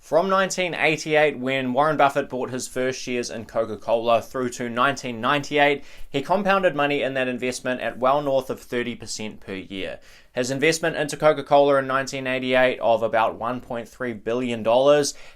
From 1988, when Warren Buffett bought his first shares in Coca-Cola, through to 1998, he compounded money in that investment at well north of 30% per year. His investment into Coca-Cola in 1988 of about $1.3 billion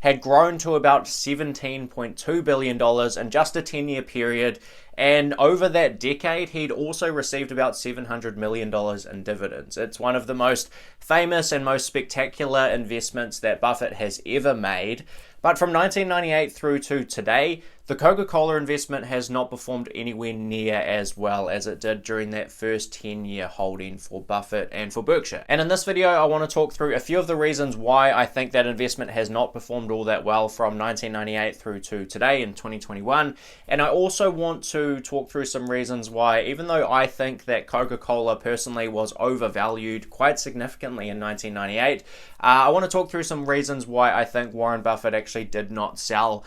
had grown to about $17.2 billion in just a 10-year period. And over that decade, he'd also received about $700 million in dividends. It's one of the most famous and most spectacular investments that Buffett has ever made. But from 1998 through to today, the Coca-Cola investment has not performed anywhere near as well as it did during that first 10-year holding for Buffett and for Berkshire. And in this video, I want to talk through a few of the reasons why I think that investment has not performed all that well from 1998 through to today in 2021. And I also want to talk through some reasons why, even though I think that Coca-Cola personally was overvalued quite significantly in 1998, I want to talk through some reasons why I think Warren Buffett actually did not sell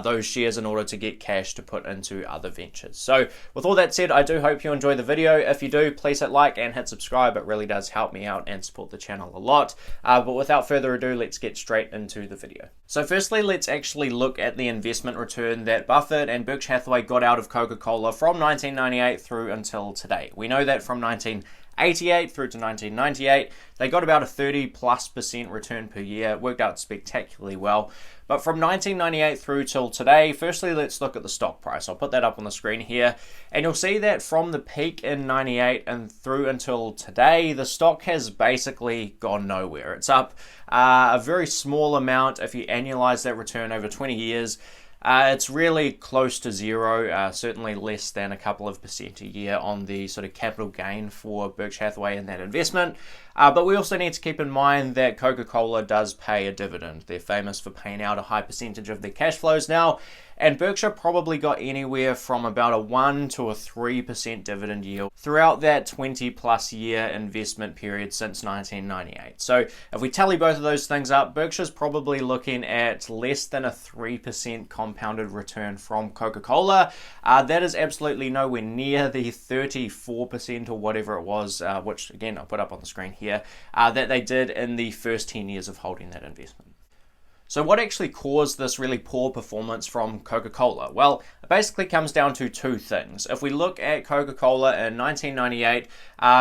those shares in order to get cash to put into other ventures. So with all that said, I do hope you enjoy the video. If you do, please hit like and hit subscribe. It really does help me out and support the channel a lot. But without further ado, let's get straight into the video. So firstly, let's actually look at the investment return that Buffett and Berkshire Hathaway got out of Coca-Cola from 1998 through until today. We know that from 1988 through to 1998, they got about a 30+% return per year. It worked out spectacularly well. But from 1998 through till today, firstly, let's look at the stock price. I'll put that up on the screen here. And you'll see that from the peak in 98 and through until today, the stock has basically gone nowhere. It's up a very small amount. If you annualize that return over 20 years, it's really close to zero, certainly less than a couple of percent a year on the sort of capital gain for Berkshire Hathaway in that investment. But we also need to keep in mind that Coca-Cola does pay a dividend. They're famous for paying out a high percentage of their cash flows now. And Berkshire probably got anywhere from about a 1 to a 3% dividend yield throughout that 20+ year investment period since 1998. So if we tally both of those things up, Berkshire's probably looking at less than a 3% compounded return from Coca-Cola. That is absolutely nowhere near the 34% or whatever it was, which again, I'll put up on the screen here, that they did in the first 10 years of holding that investment. So what actually caused this really poor performance from Coca-Cola? Well, it basically comes down to two things. If we look at Coca-Cola in 1998,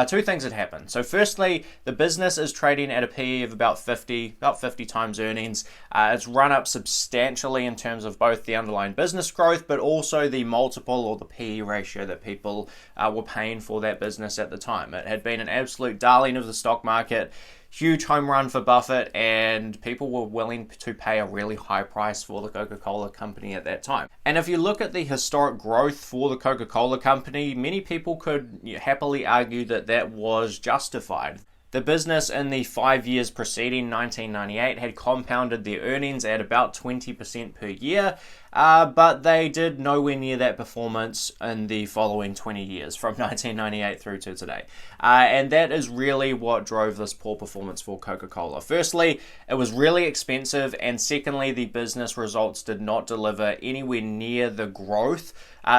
two things had happened. So firstly, the business is trading at a PE of about 50 times earnings. It's run up substantially in terms of both the underlying business growth, but also the multiple or the PE ratio that people were paying for that business at the time. It had been an absolute darling of the stock market. Huge home run for Buffett, and people were willing to pay a really high price for the Coca-Cola company at that time. And if you look at the historic growth for the Coca-Cola company, many people could happily argue that that was justified. The business in the 5 years preceding 1998 had compounded their earnings at about 20% per year, but they did nowhere near that performance in the following 20 years from 1998 through to today. And that is really what drove this poor performance for Coca-Cola. Firstly, it was really expensive, and secondly, the business results did not deliver anywhere near the growth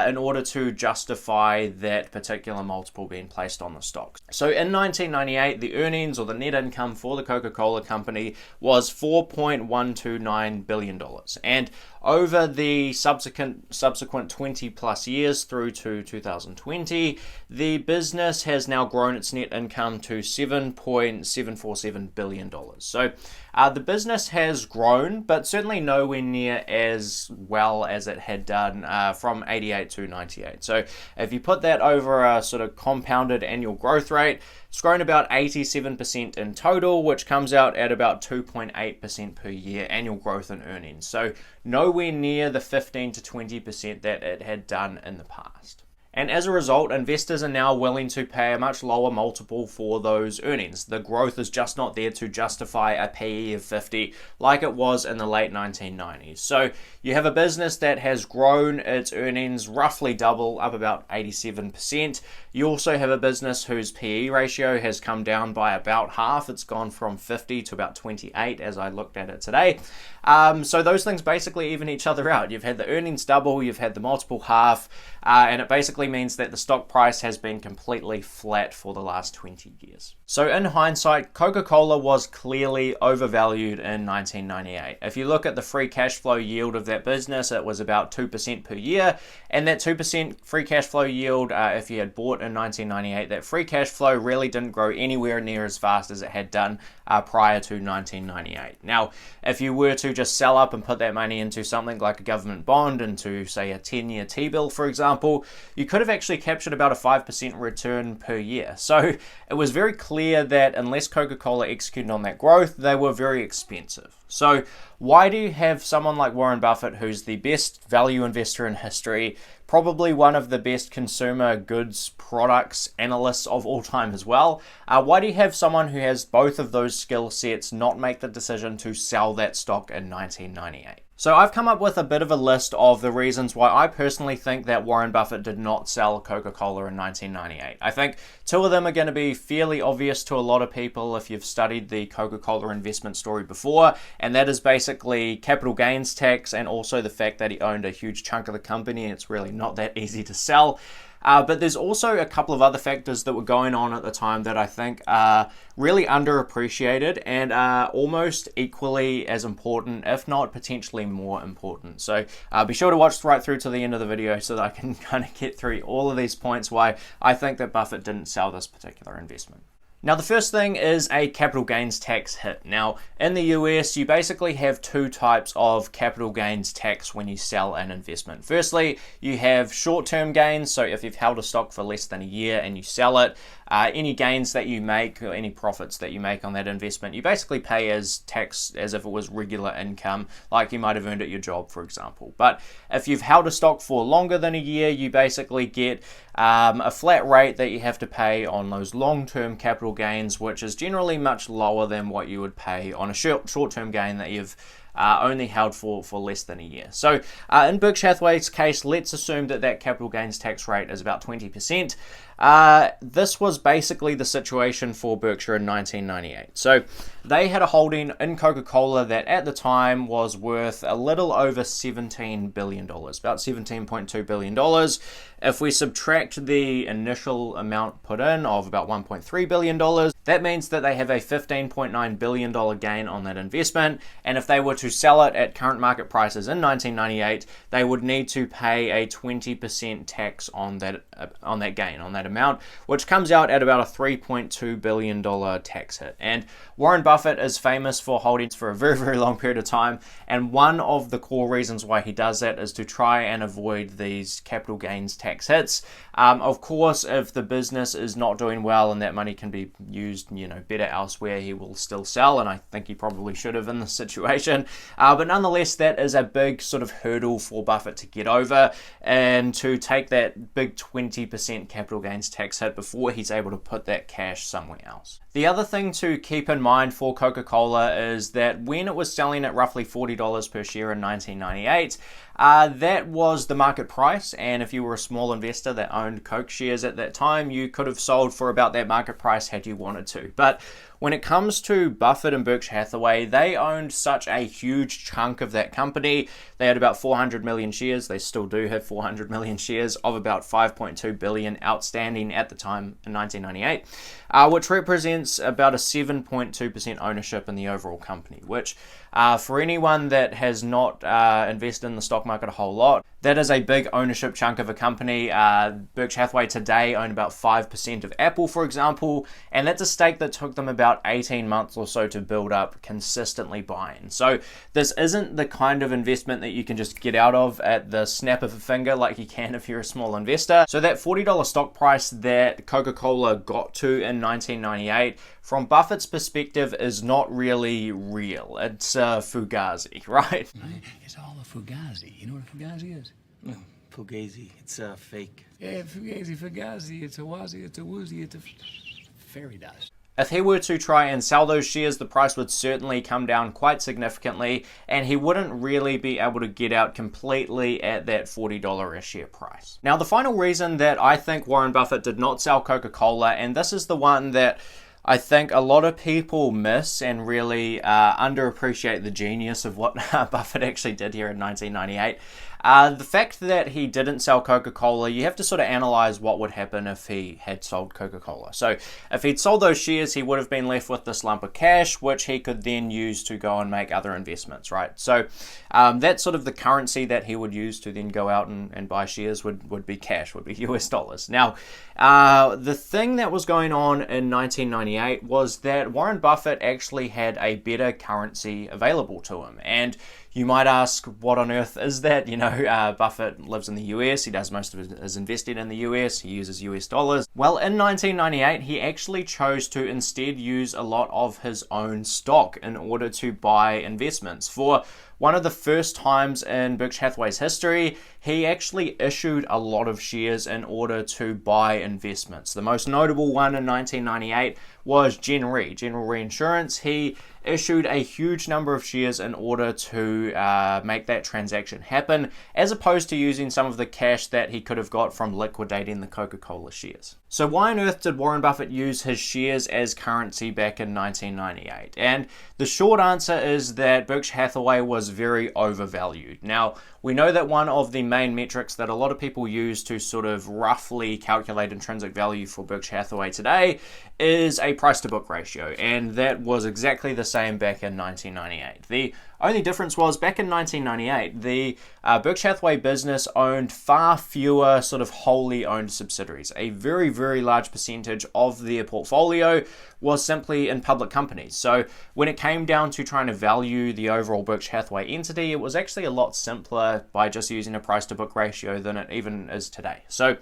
in order to justify that particular multiple being placed on the stock. So in 1998, the earnings or the net income for the Coca-Cola company was $4.129 billion. And over the subsequent 20+ years through to 2020, the business has now grown its net income to $7.747 billion. So the business has grown, but certainly nowhere near as well as it had done from 88 to 98. So if you put that over a sort of compounded annual growth rate, it's grown about 87% in total, which comes out at about 2.8% per year annual growth in earnings. So nowhere near the 15 to 20% that it had done in the past. And as a result, investors are now willing to pay a much lower multiple for those earnings. The growth is just not there to justify a PE of 50 like it was in the late 1990s. So you have a business that has grown its earnings roughly double, up about 87%. You also have a business whose PE ratio has come down by about half. It's gone from 50 to about 28 as I looked at it today. So those things basically even each other out. You've had the earnings double, you've had the multiple half, and it basically basically means that the stock price has been completely flat for the last 20 years. So in hindsight, Coca-Cola was clearly overvalued in 1998. If you look at the free cash flow yield of that business, it was about 2% per year, and that 2% free cash flow yield, if you had bought in 1998, that free cash flow really didn't grow anywhere near as fast as it had done prior to 1998. Now, if you were to just sell up and put that money into something like a government bond, into say a 10-year T-bill, for example, you could have actually captured about a 5% return per year. So it was very clear that unless Coca-Cola executed on that growth, they were very expensive. So why do you have someone like Warren Buffett, who's the best value investor in history, probably one of the best consumer goods products analysts of all time as well, why do you have someone who has both of those skill sets not make the decision to sell that stock in 1998? So I've come up with a bit of a list of the reasons why I personally think that Warren Buffett did not sell Coca-Cola in 1998. I think two of them are going to be fairly obvious to a lot of people if you've studied the Coca-Cola investment story before, and that is basically capital gains tax and also the fact that he owned a huge chunk of the company and it's really not that easy to sell. But there's also a couple of other factors that were going on at the time that I think are really underappreciated and are almost equally as important, if not potentially more important. So be sure to watch right through to the end of the video so that I can kind of get through all of these points why I think that Buffett didn't sell this particular investment. Now, the first thing is a capital gains tax hit. Now, in the US, you basically have two types of capital gains tax when you sell an investment. Firstly, you have short-term gains. So if you've held a stock for less than a year and you sell it, any gains that you make or any profits that you make on that investment, you basically pay as tax as if it was regular income, like you might have earned at your job, for example. But if you've held a stock for longer than a year, you basically get a flat rate that you have to pay on those long-term capital gains, which is generally much lower than what you would pay on a short-term gain that you've only held for less than a year. So in Berkshire Hathaway's case, let's assume that that capital gains tax rate is about 20%. This was basically the situation for Berkshire in 1998. So they had a holding in Coca-Cola that at the time was worth a little over $17 billion, about $17.2 billion. If we subtract the initial amount put in of about $1.3 billion, that means that they have a $15.9 billion gain on that investment. And if they were to sell it at current market prices in 1998, they would need to pay a 20% tax on that gain, on that amount, which comes out at about a $3.2 billion tax hit. And Warren Buffett is famous for holdings for a very, very long period of time. And one of the core reasons why he does that is to try and avoid these capital gains tax hits. Of course, if the business is not doing well and that money can be used, better elsewhere, he will still sell. And I think he probably should have in this situation. But nonetheless, that is a big sort of hurdle for Buffett to get over and to take that big 20% capital gains tax hit before he's able to put that cash somewhere else. The other thing to keep in mind for Coca-Cola is that when it was selling at roughly $40 per share in 1998, that was the market price, and if you were a small investor that owned Coke shares at that time, you could have sold for about that market price had you wanted to. But when it comes to Buffett and Berkshire Hathaway, they owned such a huge chunk of that company. They had about 400 million shares. They still do have 400 million shares of about 5.2 billion outstanding at the time in 1998, which represents about a 7.2% ownership in the overall company, which for anyone that has not invested in the stock market a whole lot, that is a big ownership chunk of a company. Berkshire Hathaway today own about 5% of Apple, for example, and that's a stake that took them about 18 months or so to build up, consistently buying. So this isn't the kind of investment that you can just get out of at the snap of a finger like you can if you're a small investor. So that $40 stock price that Coca-Cola got to in 1998, from Buffett's perspective, is not really real. It's fugazi, right? It's all a fugazi. You know what a fugazi is? No, fugazi. It's fake. Yeah, fugazi. It's a wazi, it's a woozy, it's a fairy dust. If he were to try and sell those shares, the price would certainly come down quite significantly, and he wouldn't really be able to get out completely at that $40 a share price. Now, the final reason that I think Warren Buffett did not sell Coca-Cola, and this is the one that I think a lot of people miss and really underappreciate the genius of what Buffett actually did here in 1998. The fact that he didn't sell Coca-Cola, you have to sort of analyze what would happen if he had sold Coca-Cola. So if he'd sold those shares, he would have been left with this lump of cash, which he could then use to go and make other investments, right? So that's sort of the currency that he would use to then go out and buy shares would be cash, would be US dollars. Now, the thing that was going on in 1998 was that Warren Buffett actually had a better currency available to him. And you might ask, what on earth is that? You know, Buffett lives in the US. He does most of his investing in the US. He uses US dollars. Well, in 1998, he actually chose to instead use a lot of his own stock in order to buy investments. For one of the first times in Berkshire Hathaway's history, he actually issued a lot of shares in order to buy investments. The most notable one in 1998 was General Reinsurance. He issued a huge number of shares in order to make that transaction happen, as opposed to using some of the cash that he could have got from liquidating the Coca-Cola shares. So why on earth did Warren Buffett use his shares as currency back in 1998? And the short answer is that Berkshire Hathaway was very overvalued. Now, we know that one of the main metrics that a lot of people use to sort of roughly calculate intrinsic value for Berkshire Hathaway today is a price to book ratio, and that was exactly the same back in 1998. The only difference was back in 1998, the Berkshire Hathaway business owned far fewer sort of wholly owned subsidiaries. A very, very large percentage of their portfolio was simply in public companies. So when it came down to trying to value the overall Berkshire Hathaway entity, it was actually a lot simpler by just using a price to book ratio than it even is today. So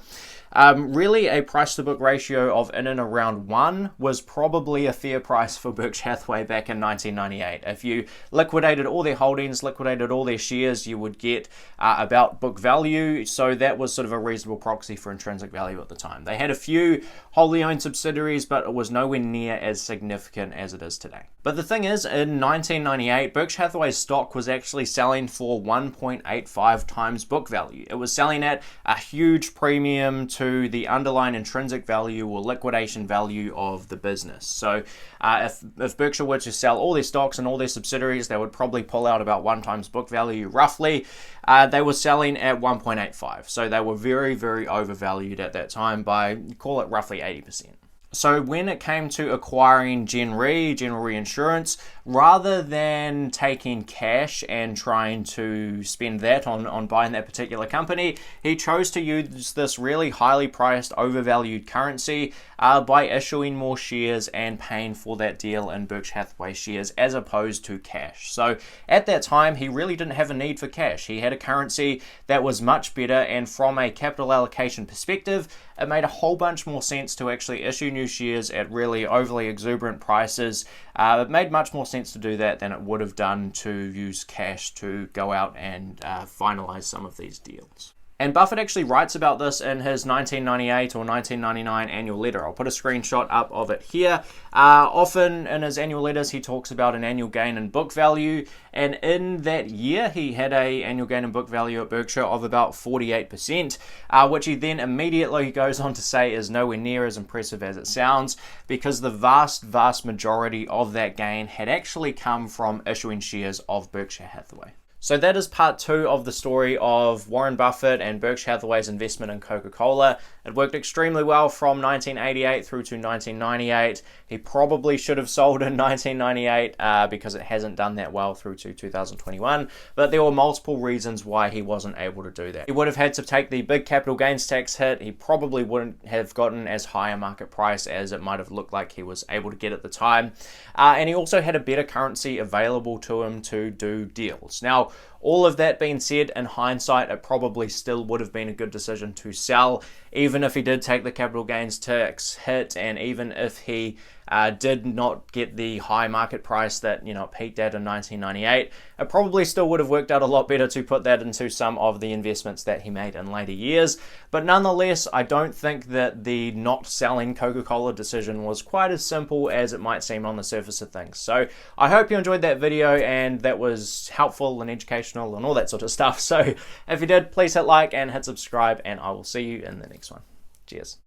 really a price to book ratio of in and around 1 was probably a fair price for Berkshire Hathaway back in 1998. If you liquidated all their holdings, liquidated all their shares, you would get about book value. So that was sort of a reasonable proxy for intrinsic value at the time. They had a few wholly owned subsidiaries, but it was nowhere near as significant as it is today. But the thing is, in 1998, Berkshire Hathaway's stock was actually selling for 1.85 times book value. It was selling at a huge premium to the underlying intrinsic value or liquidation value of the business. So if Berkshire were to sell all their stocks and all their subsidiaries, they would probably pull out about 1 times book value roughly. They were selling at 1.85. So they were very, very overvalued at that time by, call it roughly 80%. So when it came to acquiring General Reinsurance, rather than taking cash and trying to spend that on buying that particular company, he chose to use this really highly priced, overvalued currency by issuing more shares and paying for that deal in Berkshire Hathaway shares as opposed to cash. So at that time, he really didn't have a need for cash. He had a currency that was much better, and from a capital allocation perspective, it made a whole bunch more sense to actually issue new shares at really overly exuberant prices. It made much more sense to do that than it would have done to use cash to go out and finalize some of these deals. And Buffett actually writes about this in his 1998 or 1999 annual letter. I'll put a screenshot up of it here. Often in his annual letters, he talks about an annual gain in book value. And in that year, he had an annual gain in book value at Berkshire of about 48%, which he then immediately goes on to say is nowhere near as impressive as it sounds, because the vast, vast majority of that gain had actually come from issuing shares of Berkshire Hathaway. So that is part 2 of the story of Warren Buffett and Berkshire Hathaway's investment in Coca-Cola. It worked extremely well from 1988 through to 1998. He probably should have sold in 1998 because it hasn't done that well through to 2021. But there were multiple reasons why he wasn't able to do that. He would have had to take the big capital gains tax hit. He probably wouldn't have gotten as high a market price as it might have looked like he was able to get at the time. And he also had a better currency available to him to do deals. Now, all of that being said, in hindsight, it probably still would have been a good decision to sell, even if he did take the capital gains tax hit, and even if he did not get the high market price that it peaked at in 1998. It probably still would have worked out a lot better to put that into some of the investments that he made in later years. But nonetheless, I don't think that the not selling Coca-Cola decision was quite as simple as it might seem on the surface of things. So I hope you enjoyed that video and that was helpful and educational and all that sort of stuff. So if you did, please hit like and hit subscribe, and I will see you in the next one. Cheers.